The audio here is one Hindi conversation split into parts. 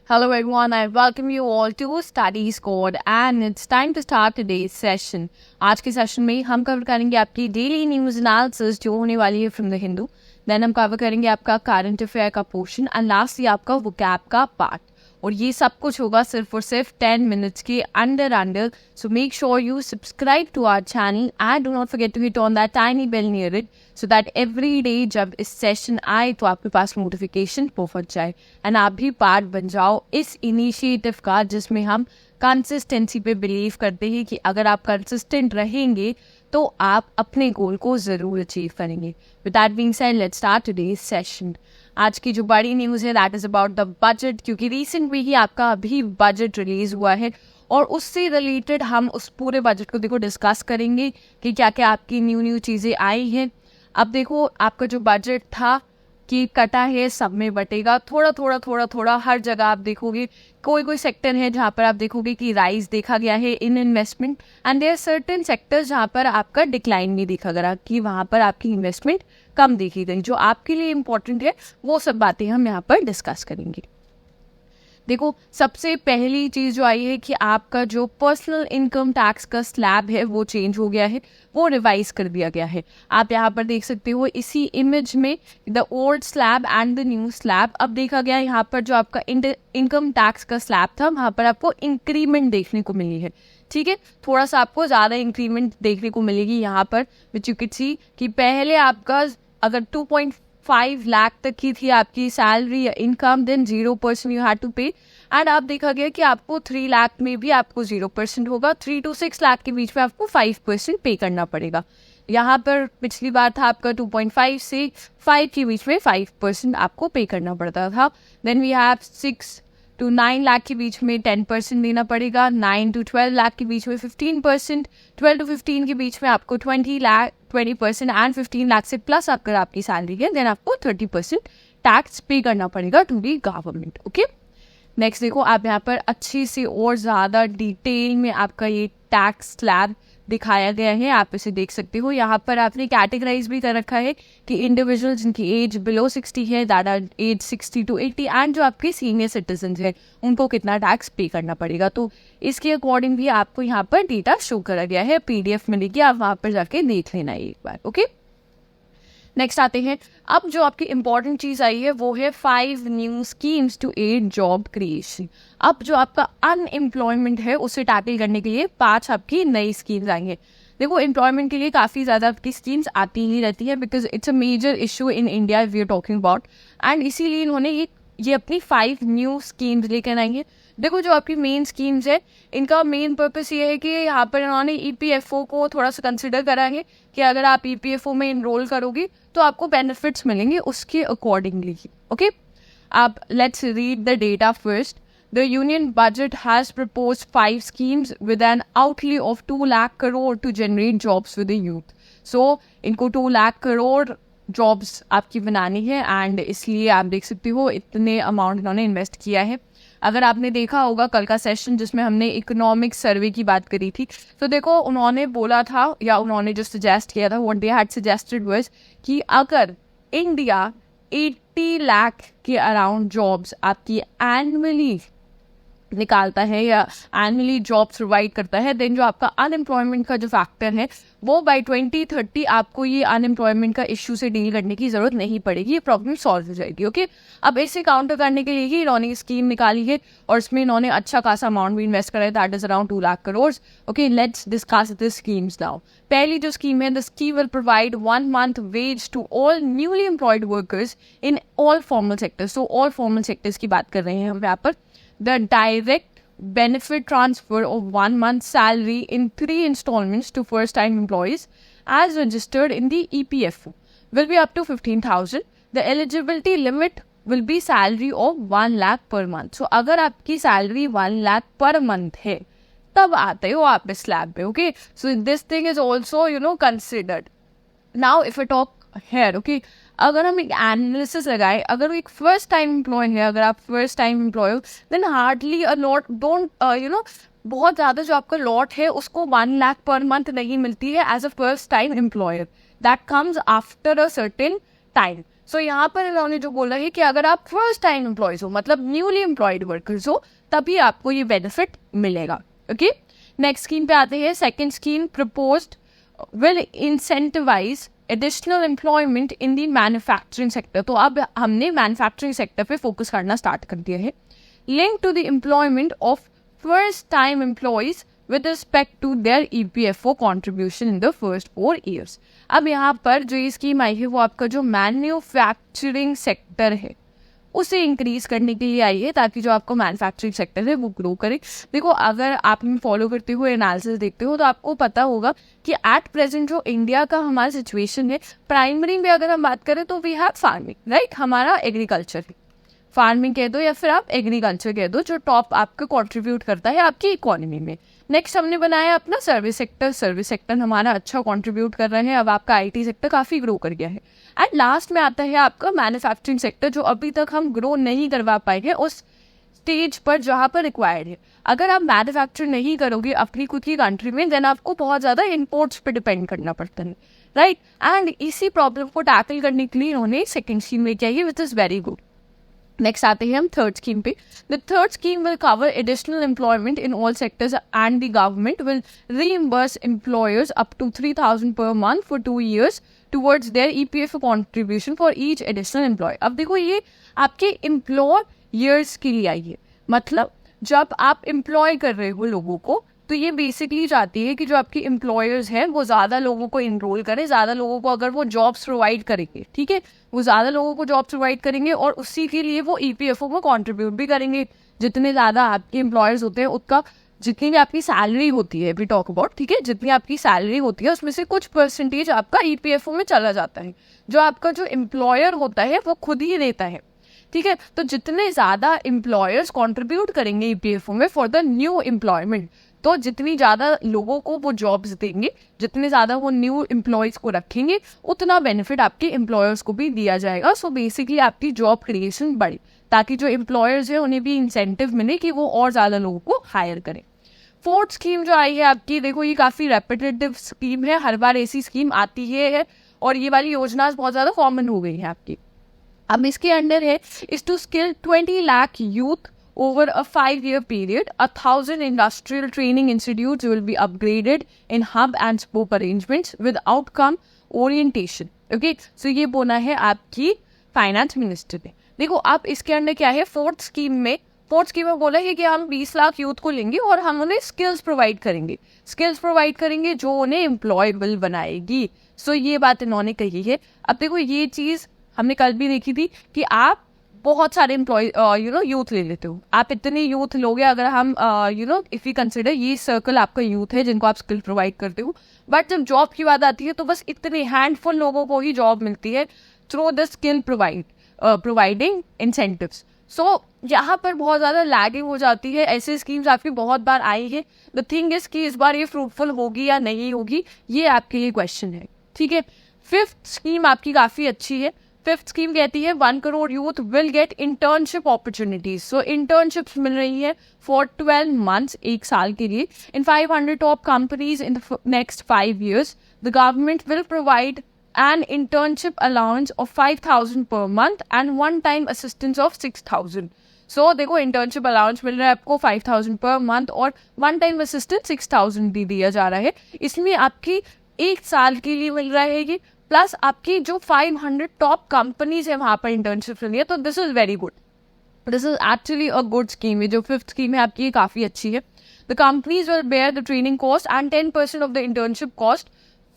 Hello everyone, I welcome you all to Study Squad and it's time to start today's session. आज के सेशन में हम कवर करेंगे आपकी डेली न्यूज एनालिसिस जो होने वाली है फ्रॉम द हिंदू. देन हम कवर करेंगे आपका करंट अफेयर का पोर्शन एंड लास्टली आपका वोकैब का पार्ट. और ये सब कुछ होगा सिर्फ और सिर्फ 10 मिनट्स के under. So make sure you subscribe to our channel and do not forget to hit on that tiny bell near it so that every day जब इस सेशन आए तो आपके पास नोटिफिकेशन पहुंच जाए एंड आप भी पार्ट बन जाओ इस इनिशिएटिव का जिसमें हम कंसिस्टेंसी पे बिलीव करते हैं कि अगर आप कंसिस्टेंट रहेंगे तो आप अपने गोल को ज़रूर अचीव करेंगे. With that being said let's start today's session. आज की जो बड़ी न्यूज़ है that is about the budget, क्योंकि रिसेंट में ही आपका अभी बजट रिलीज़ हुआ है और उससे रिलेटेड हम उस पूरे बजट को डिस्कस करेंगे कि क्या क्या आपकी न्यू चीज़ें आई हैं. अब देखो आपका जो बजट था कि कटा है सब में बटेगा, थोड़ा हर जगह आप देखोगे कोई सेक्टर है जहाँ पर आप देखोगे कि राइज देखा गया है in investment and there certain sectors जहाँ पर आपका डिक्लाइन भी देखा गया कि वहाँ पर आपकी इन्वेस्टमेंट कम देखी गई. जो आपके लिए इम्पोर्टेंट है वो सब बातें हम यहाँ पर डिस्कस करेंगे. देखो सबसे पहली चीज़ जो आई है कि आपका जो पर्सनल इनकम टैक्स का स्लैब है वो चेंज हो गया है, वो रिवाइज कर दिया गया है. आप यहाँ पर देख सकते हो इसी इमेज में the old slab and the new slab. अब देखा गया यहाँ पर जो आपका इनकम टैक्स का स्लैब था वहाँ पर आपको इंक्रीमेंट देखने को मिली है. ठीक है, थोड़ा सा आपको ज़्यादा इंक्रीमेंट देखने को मिलेगी यहाँ पर विच यू कैन सी कि पहले आपका अगर 2.5 लाख तक की थी आपकी सैलरी या income then 0% you had to pay. And आप देखा गया कि आपको 3 लाख में भी आपको 0% होगा, 3 to 6 लाख के बीच में आपको 5% पे करना पड़ेगा. यहाँ पर पिछली बार था आपका 2.5 से 5 के बीच में 5% आपको पे करना पड़ता था. Then we have 6 to 9 lakh के बीच में 10% देना पड़ेगा, 9 to 12 लाख के बीच में 15%, 12 to 15 के बीच में आपको 20% एंड 15 लाख से प्लस अगर आपकी सैलरी है देन आपको 30% टैक्स पे करना पड़ेगा to the government. Okay, next देखो आप यहाँ पर अच्छी सी और ज़्यादा डिटेल में आपका ये टैक्स स्लैब दिखाया गया है. आप इसे देख सकते हो. यहाँ पर आपने कैटेगराइज भी कर रखा है कि इंडिविजुअल जिनकी एज बिलो 60 है that are age 60 to 80 and जो आपके सीनियर सिटीजन है उनको कितना टैक्स पे करना पड़ेगा. तो इसके अकॉर्डिंग भी आपको यहाँ पर डेटा शो करा गया है, PDF मिलेगी, आप वहाँ पर जाके देख लेना एक बार. ओके, नेक्स्ट आते हैं. अब जो आपकी इंपॉर्टेंट चीज़ आई है वो है 5 new schemes to add job creation. अब जो आपका अनएम्प्लॉयमेंट है उसे टैकल करने के लिए 5 आपकी नई स्कीम्स आएंगे. देखो एम्प्लॉयमेंट के लिए काफ़ी ज़्यादा आपकी स्कीम्स आती ही रहती है because it's a major issue in India we are talking about and इसीलिए इन्होंने ये अपनी 5 न्यू स्कीम्स लेकर आएंगे. देखो जो आपकी मेन स्कीम्स है इनका मेन पर्पस ये है कि यहाँ पर इन्होंने EPFO को थोड़ा सा कंसिडर करा है कि अगर आप EPFO में इनरोल करोगे तो आपको बेनिफिट्स मिलेंगे उसके अकॉर्डिंगली. ओके, आप let's read the data first. The union budget has proposed 5 schemes with an outlay of 2 lakh crore to generate jobs for the youth. So इनको 2 लाख करोड़ जॉब्स आपकी बनानी है एंड इसलिए आप देख सकते हो इतने अमाउंट इन्होंने इन्वेस्ट किया है. अगर आपने देखा होगा कल का सेशन जिसमें हमने इकोनॉमिक सर्वे की बात करी थी तो देखो उन्होंने बोला था या उन्होंने जो सजेस्ट किया था what they had suggested was कि अगर इंडिया 80 लाख के अराउंड जॉब्स आपकी एनुअली निकालता है या एनुअली जॉब्स प्रोवाइड करता है देन जो आपका अनएम्प्लॉयमेंट का जो फैक्टर है वो बाय 2030 आपको ये अनएम्प्लॉयमेंट का इश्यू से डील करने की ज़रूरत नहीं पड़ेगी, ये प्रॉब्लम सॉल्व हो जाएगी. ओके, अब इसे काउंटर करने के लिए ही इन्होंने स्कीम निकाली है और इसमें इन्होंने अच्छा खासा अमाउंट भी इन्वेस्ट करा है that is around 2 lakh crore. Okay, let's discuss this schemes now. पहली जो स्कीम है the scheme will provide 1 month wage to all newly employed workers in all formal sectors. So all formal sectors की बात कर रहे हैं हम यहाँ पर. The direct benefit transfer of 1 month's salary in 3 installments to first-time employees as registered in the EPFO will be up to 15,000. The eligibility limit will be salary of 1 lakh per month. So अगर आपकी सैलरी 1 लाख पर मंथ है तब आते हो आप इस स्लैब पे. Okay, so this thing is also considered. Now if I talk here, okay, अगर हम एक एनालिसिस लगाए, अगर एक फर्स्ट टाइम एम्प्लॉय है, अगर आप फर्स्ट टाइम एम्प्लॉय हो then hardly a lot don't बहुत ज़्यादा जो आपका लॉट है उसको 1 लाख पर मंथ नहीं मिलती है as a first time employer. That comes after a certain time. So यहाँ पर इन्होंने जो बोला है कि अगर आप फर्स्ट टाइम एम्प्लॉयज हो, मतलब न्यूली एम्प्लॉयड वर्कर्स हो, तभी आपको ये बेनिफिट मिलेगा. ओके, नेक्स्ट स्कीम पे आते हैं. Second scheme proposed will incentivize additional employment in the manufacturing sector. तो अब हमने मैन्युफैक्चरिंग सेक्टर पे फोकस करना स्टार्ट कर दिया है. Link to the employment of first time employees with respect to their EPFO contribution in the first 4 years. अब यहाँ पर जो ये स्कीम आई है वो आपका जो मैन्युफैक्चरिंग सेक्टर है उसे इंक्रीज करने के लिए आई है, ताकि जो आपको मैन्युफैक्चरिंग सेक्टर है वो ग्रो करे. देखो, अगर आप फॉलो करते हो, एनालिसिस देखते हो, तो आपको पता होगा कि एट प्रेजेंट जो इंडिया का हमारा सिचुएशन है, प्राइमरी में अगर हम बात करें तो वी हैव फार्मिंग, राइट. हमारा एग्रीकल्चर है, फार्मिंग कह दो या फिर आप एग्रीकल्चर कह दो, जो टॉप आपको कंट्रीब्यूट करता है आपकी इकोनॉमी में. नेक्स्ट हमने बनाया अपना सर्विस सेक्टर. सर्विस सेक्टर हमारा अच्छा कंट्रीब्यूट कर रहे हैं. अब आपका आईटी सेक्टर काफ़ी ग्रो कर गया है. एंड लास्ट में आता है आपका मैन्युफैक्चरिंग सेक्टर, जो अभी तक हम ग्रो नहीं करवा पाए हैं उस स्टेज पर जहाँ पर रिक्वायर्ड है. अगर आप मैन्युफैक्चर नहीं करोगे अपनी खुद की कंट्री में, देन आपको बहुत ज़्यादा इम्पोर्ट्स पे डिपेंड करना पड़ता है, राइट. एंड इसी प्रॉब्लम को टैकल करने के लिए इन्होंने सेकेंड स्कीम लेके आई है, which is very good. Next आते हैं हम थर्ड स्कीम पे. The third scheme will cover additional employment in all sectors and the government will reimburse employers up to 3,000 per month for 2 years towards their EPF contribution for each additional employee. अब देखो, ये आपके एम्प्लॉयर्स के लिए आई है. मतलब जब आप एम्प्लॉय कर रहे हो लोगों को, तो ये बेसिकली चाहती है कि जो आपके एम्प्लॉयर्स हैं वो ज़्यादा लोगों को इनरोल करें, ज़्यादा लोगों को अगर वो जॉब्स प्रोवाइड करेंगे, ठीक है, वो ज़्यादा लोगों को जॉब्स प्रोवाइड करेंगे और उसी के लिए वो EPFO में कंट्रीब्यूट भी करेंगे. जितने ज़्यादा आपके एम्प्लॉयर्स होते हैं उनका, जितनी भी आपकी सैलरी होती है, वी टॉक अबाउट, ठीक है, जितनी आपकी सैलरी होती है उसमें से कुछ परसेंटेज आपका EPFO में चला जाता है, जो आपका जो एम्प्लॉयर होता है वो खुद ही देता है, ठीक है. तो जितने ज़्यादा एम्प्लॉयर्स कंट्रीब्यूट करेंगे EPFO में फॉर द न्यू एम्प्लॉयमेंट, तो जितनी ज़्यादा लोगों को वो जॉब्स देंगे, जितने ज़्यादा वो न्यू एम्प्लॉयज़ को रखेंगे, उतना बेनिफिट आपके एम्प्लॉयर्स को भी दिया जाएगा. सो बेसिकली आपकी जॉब क्रिएशन बढ़े, ताकि जो एम्प्लॉयर्स हैं उन्हें भी इंसेंटिव मिले कि वो और ज़्यादा लोगों को हायर करें. फोर्थ स्कीम जो आई है आपकी, देखो ये काफ़ी रेपिटेटिव स्कीम है, हर बार ऐसी स्कीम आती है और ये वाली योजना बहुत ज़्यादा कॉमन हो गई है आपकी. अब इसके अंडर है is to skill 20 lakh youth over a 5-year period. 1,000 industrial training institutes will be upgraded in hub and spoke arrangements with outcome orientation. Okay, so ये बोला है आपकी फाइनेंस मिनिस्टर ने. देखो, आप इसके अंदर क्या है, फोर्थ स्कीम में बोला है कि हम 20 लाख यूथ को लेंगे और हम उन्हें स्किल्स प्रोवाइड करेंगे जो उन्हें एम्प्लॉयबल बनाएगी. सो ये बात इन्होंने कही है. अब देखो, ये चीज़ हमने कल भी देखी थी कि आप बहुत सारे यूथ ले लेते हो. आप इतने यूथ लोगे, अगर हम इफ़ यू कंसिडर ये सर्कल आपका यूथ है जिनको आप स्किल प्रोवाइड करते हो, बट जब जॉब की बात आती है तो बस इतने हैंडफुल लोगों को ही जॉब मिलती है through the skill providing incentives. So यहाँ पर बहुत ज़्यादा लैगिंग हो जाती है. ऐसी स्कीम्स आपकी बहुत बार आई है. द थिंग इज कि इस बार ये फ्रूटफुल होगी या नहीं होगी, ये आपके लिए क्वेश्चन है, ठीक है. फिफ्थ स्कीम आपकी काफ़ी अच्छी है. फिफ्थ स्कीम कहती है 1 crore youth will get internship opportunities. So internships मिल रही है फॉर 12 months, 1 साल के लिए, in 500 top companies in the next 5 years. The government will provide an internship allowance of 5,000 per month and one-time assistance of 6,000. So देखो, इंटर्नशिप अलाउंस मिल रहा है आपको 5,000 पर मंथ और वन टाइम असिस्टेंस 6,000 भी दिया जा रहा है. इसमें आपकी 1 साल के लिए मिल रहा है ये, प्लस आपकी जो 500 टॉप कंपनीज है वहाँ पर इंटर्नशिप मिल रही है. तो this is very good. This is actually a good scheme. जो फिफ्थ स्कीम है आपकी, ये काफ़ी अच्छी है. The companies will bear the training cost and 10% of the internship cost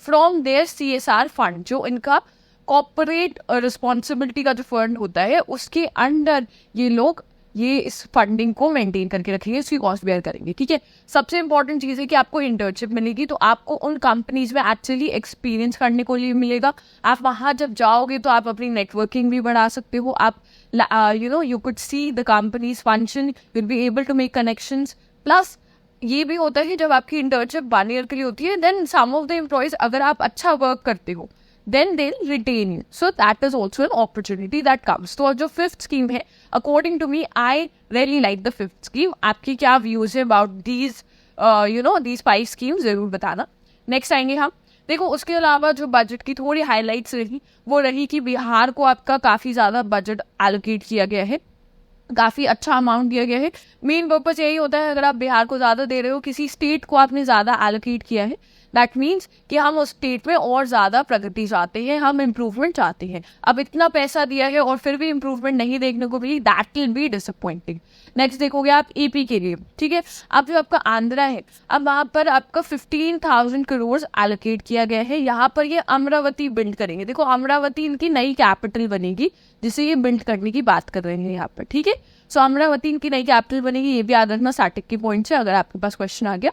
from their CSR fund. जो इनका कॉर्पोरेट रिस्पॉन्सिबिलिटी का जो फंड होता है उसके अंडर ये लोग ये इस फंडिंग को मेंटेन करके रखेंगे, इसकी कॉस्ट बेयर करेंगे, ठीक है. सबसे इंपॉर्टेंट चीज़ है कि आपको इंटर्नशिप मिलेगी तो आपको उन कंपनीज में एक्चुअली एक्सपीरियंस करने को लिए मिलेगा. आप वहाँ जब जाओगे तो आप अपनी नेटवर्किंग भी बढ़ा सकते हो. आप you could see the companies function, you will be able to make connections. Plus ये भी होता है जब आपकी इंटर्नशिप 1 year के लिए होती है, then some of the employees, अगर आप अच्छा वर्क करते हो, then they'll retain you. So that is also an opportunity that comes. तो जो फिफ्थ स्कीम है, according to me, I really like the fifth scheme. आपकी क्या व्यूज है about these 5 schemes, जरूर बताना. नेक्स्ट आएंगे हम देखो उसके अलावा जो बजट की थोड़ी हाईलाइट्स रही वो रही कि बिहार को आपका काफ़ी ज़्यादा बजट एलोकेट किया गया है, काफ़ी अच्छा अमाउंट दिया गया है। मेन पर्पस यही होता है, अगर आप बिहार को ज़्यादा दे रहे हो, किसी स्टेट को आपने ज़्यादा एलोकेट किया है, दैट मीन्स कि हम उस स्टेट में और ज़्यादा प्रगति चाहते हैं, हम इम्प्रूवमेंट चाहते हैं। अब इतना पैसा दिया है और फिर भी इम्प्रूवमेंट नहीं देखने को मिली, that will be disappointing. Next देखोगे आप ईपी के लिए, ठीक है। अब जो आपका आंध्रा है, अब वहाँ पर आपका 15,000 करोड़ एलोकेट किया गया है। यहाँ पर ये अमरावती बिल्ड करेंगे। देखो अमरावती इनकी नई कैपिटल बनेगी जिसे ये बिल्ड करने की बात कर रहे हैं यहाँ पर, ठीक है। सो अमरावती इनकी नई कैपिटल बनेगी, ये भी याद रखना स्टैटिक की पॉइंट से अगर आपके पास क्वेश्चन आ गया।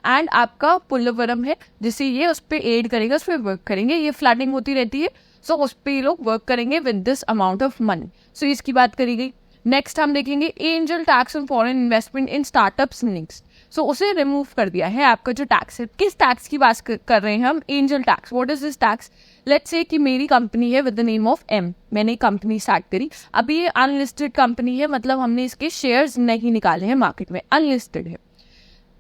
एंड आपका पुल्लवरम है जिसे ये उस पर एड करेगा, उस पर वर्क करेंगे। ये फ्लडिंग होती रहती है, सो उस पर ये लोग वर्क करेंगे with this amount of money. So इसकी बात करी गई। नेक्स्ट हम देखेंगे angel tax on foreign investment in startups links. So उसे रिमूव कर दिया है। आपका जो टैक्स है, किस टैक्स की बात कर रहे हैं हम? Angel tax. What is this tax? Let's say कि मेरी कंपनी है with the name of M, मैंने कंपनी स्टार्ट करी। अभी ये अनलिस्टेड कंपनी है, मतलब हमने इसके शेयर्स नहीं निकाले हैं मार्केट में, अनलिस्टेड है।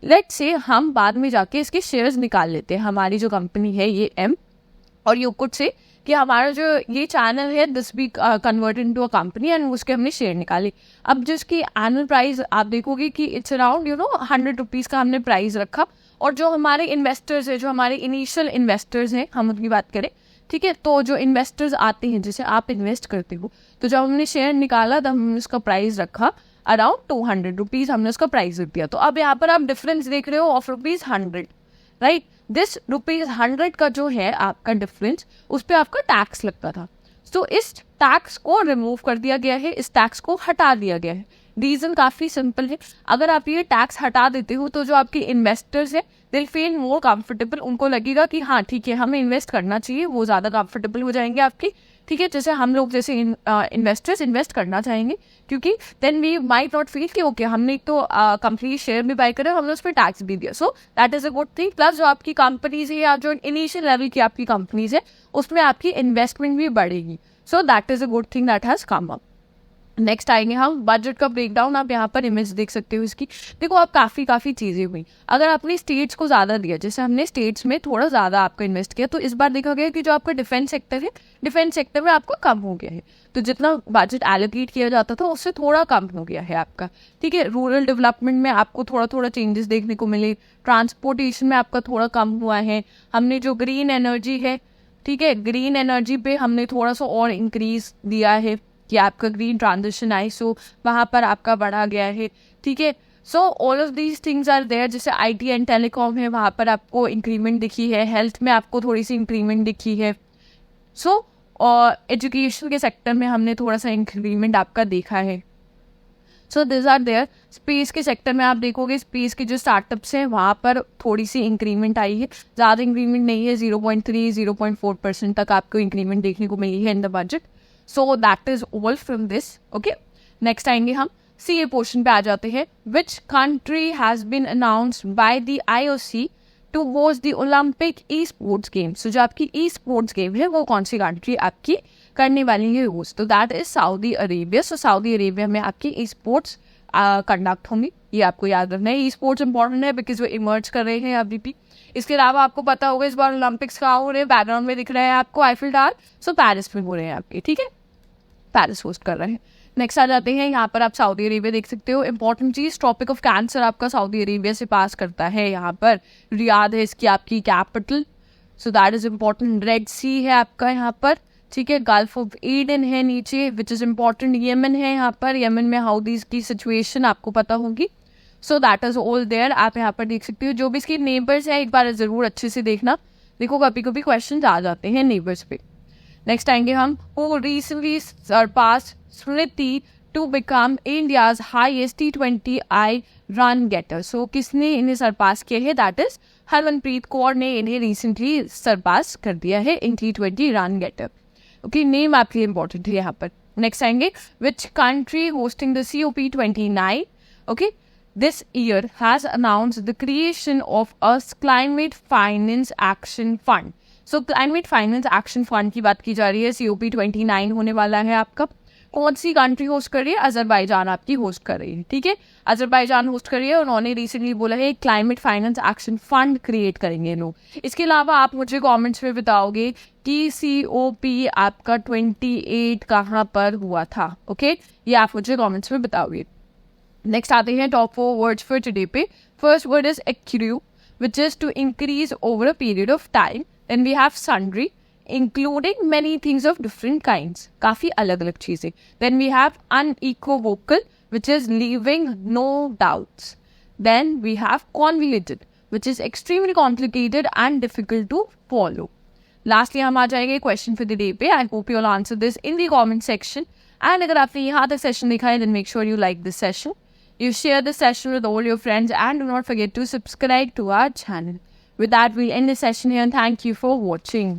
लेट्स से हम बाद में जाके इसके शेयर्स निकाल लेते हैं। हमारी जो कंपनी है ये एम, और यू कुड से कि हमारा जो ये चैनल है this be converted into a company and उसके हमने शेयर निकाले। अब जिसकी एनुअल प्राइस आप देखोगे कि इट्स अराउंड 100 रुपीज़ का हमने प्राइस रखा। और जो हमारे इन्वेस्टर्स है, जो हमारे इनिशियल इन्वेस्टर्स हैं, हम उनकी बात करें, ठीक है। तो जो इन्वेस्टर्स आते हैं, जैसे आप इन्वेस्ट करते हो, तो जब हमने शेयर निकाला तब हमने उसका प्राइस रखा अराउंड 200 रुपीज़, हमने उसका प्राइस रख दिया। तो अब यहाँ पर आप डिफरेंस देख रहे हो ऑफ ₹100, राइट। दिस ₹100 का जो है आपका डिफरेंस, उस पर आपका टैक्स लगता था। तो इस टैक्स को रिमूव कर दिया गया है, इस टैक्स को हटा दिया गया है। रीज़न काफ़ी सिंपल है। अगर आप ये टैक्स हटा देते हो तो जो आपके इन्वेस्टर्स हैं दिल फील मोर कंफर्टेबल, उनको लगेगा कि हाँ ठीक है हमें इन्वेस्ट करना चाहिए, वो ज़्यादा कंफर्टेबल हो जाएंगे आपकी, ठीक है। जैसे हम लोग जैसे इन्वेस्टर्स इन्वेस्ट करना चाहेंगे, क्योंकि then we might not feel कि ओके हमने एक तो कंपनी शेयर भी बाय करा, हमने उस पर टैक्स भी दिया, so that is a good thing. Plus जो आपकी कंपनीज है या जो इनिशियल लेवल की आपकी कंपनीज है उसमें आपकी इन्वेस्टमेंट भी बढ़ेगी। So that is a good thing that has come up. Next आएंगे हम बजट का ब्रेकडाउन। आप यहाँ पर इमेज देख सकते हो इसकी। देखो आप काफ़ी चीज़ें हुई। अगर आपने स्टेट्स को ज़्यादा दिया, जैसे हमने स्टेट्स में थोड़ा ज़्यादा आपका इन्वेस्ट किया, तो इस बार देखा गया कि जो आपका डिफेंस सेक्टर है, डिफेंस सेक्टर में आपको कम हो गया है। तो जितना बजट एलोकेट किया जाता था उससे थोड़ा कम हो गया है आपका, ठीक है। रूरल डेवलपमेंट में आपको थोड़ा चेंजेस देखने को मिले। ट्रांसपोर्टेशन में आपका थोड़ा कम हुआ है। हमने जो ग्रीन एनर्जी है, ठीक है, ग्रीन एनर्जी पे हमने थोड़ा सा और इंक्रीज दिया है कि आपका ग्रीन ट्रांजिशन आए, सो वहाँ पर आपका बढ़ा गया है, ठीक है। So all of these things are there. जैसे आईटी एंड टेलीकॉम है, वहाँ पर आपको इंक्रीमेंट दिखी है। हेल्थ में आपको थोड़ी सी इंक्रीमेंट दिखी है। सो और एजुकेशन के सेक्टर में हमने थोड़ा सा इंक्रीमेंट आपका देखा है। So this are there. Space के सेक्टर में आप देखोगे, स्पेस के जो स्टार्टअप्स हैं वहाँ पर थोड़ी सी इंक्रीमेंट आई है, ज़्यादा इंक्रीमेंट नहीं है, 0.3-0.4% तक आपको इंक्रीमेंट देखने को मिली है in the budget. So that is all from this, okay. Next आएंगे हम सीए पोर्शन पे आ जाते हैं। Which country has been announced by the IOC to host the Olympic esports game. So जो आपकी ई स्पोर्ट्स गेम है वो कौन सी कंट्री आपकी करने वाली है होस्ट? तो that is Saudi Arabia. So Saudi Arabia में आपकी ई स्पोर्ट्स कंडक्ट होंगी, ये आपको याद रखना है। ई स्पोर्ट्स इंपॉर्टेंट है बिकॉज वो इमर्ज कर रहे हैं अभी भी। इसके अलावा आपको पता होगा इस बार ओलंपिक्स कहाँ हो रहे हैं, बैकग्राउंड में दिख रहा है आपको आईफिल टावर। सो पेरिस में हो रहे हैं आपके, ठीक है, पेरिस होस्ट कर रहे हैं। नेक्स्ट आ जाते हैं, यहाँ पर आप सऊदी अरेबिया देख सकते हो। इंपॉर्टेंट चीज़, ट्रॉपिक ऑफ कैंसर आपका सऊदी अरेबिया से पास करता है। यहाँ पर रियाद है इसकी आपकी capital, so that is important. Red sea है आपका यहाँ पर, ठीक है। गल्फ ऑफ ईडन है नीचे, विच इज़ इम्पॉर्टेंट। येमन है यहाँ पर, येमन में हाउदीज की सिचुएशन आपको पता होगी। So that is all there. आप यहाँ पर देख सकते हो जो भी इसकी नेबर्स है, एक बार ज़रूर अच्छे से देखना। देखो कभी कभी क्वेश्चन आ जाते हैं नेबर्स पे। नेक्स्ट आएंगे हम, who recently surpass Smriti to become India's highest T20I run getter. So किसने इन्हें सरपास किया है? दैट इज हरमनप्रीत कौर ने इन्हें रिसेंटली सरपास कर दिया है in T20 run getter. Okay, name आपके लिए इंपॉर्टेंट है यहाँ पर। नेक्स्ट आएंगे, which country hosting the COP29 okay this year has announced the creation of a climate finance action fund. So climate finance action fund की बात की जा रही है। COP29 होने वाला है आपका, कौन सी कंट्री होस्ट कर रही है? अजरबैजान आपकी होस्ट कर रही है, ठीक है, अजरबैजान होस्ट कर रही है। उन्होंने रिसेंटली बोला है climate finance action fund create करेंगे लोग। इसके अलावा आप मुझे कमेंट्स में बताओगे कि COP आपका 28 कहाँ पर हुआ था, ओके, ये आप मुझे कमेंट्स में बताओगे। नेक्स्ट आते हैं टॉप 4 वर्ड्स फॉर टुडे पे। First word is accrue, which is to increase over a period of time. Then we have sundry, including many things of different kinds. काफ़ी अलग अलग चीज़ें. Then we have unequivocal, which is leaving no doubts. Then we have convoluted, which is extremely complicated and difficult to follow. Lastly हम आ जाएंगे question for the day पे. I hope you all answer this in the comment section. And अगर आपने यहाँ तक session देखा है, then make sure you like this session. You share the session with all your friends and do not forget to subscribe to our channel. With that, we'll end the session here and thank you for watching.